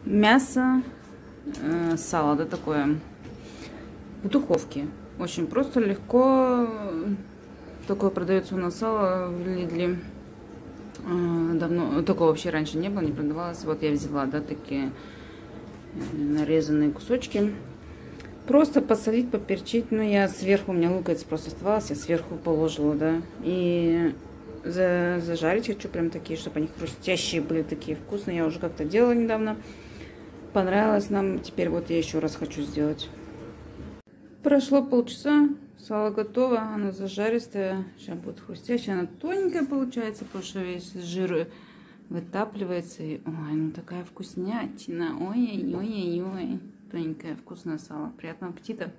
Мясо, сало, да, такое, в духовке. Очень просто, легко. Такое продается у нас сало в Лидле. Давно, такого вообще раньше не было, не продавалось. Вот я взяла, да, такие нарезанные кусочки. Просто посолить, поперчить. Ну, я сверху, у меня луковица просто оставалась, я сверху положила, да. И зажарить хочу прям такие, чтобы они хрустящие были, такие вкусные. Я уже как-то делала недавно. Понравилось нам. Теперь вот я еще раз хочу сделать. Прошло полчаса. Сало готово. Оно зажаристое. Сейчас будет хрустящее. Она тоненькая получается, потому что весь жир вытапливается. И, ой, ну такая вкуснятина. Ой-ой-ой-ой-ой. Тоненькое вкусное сало. Приятного аппетита.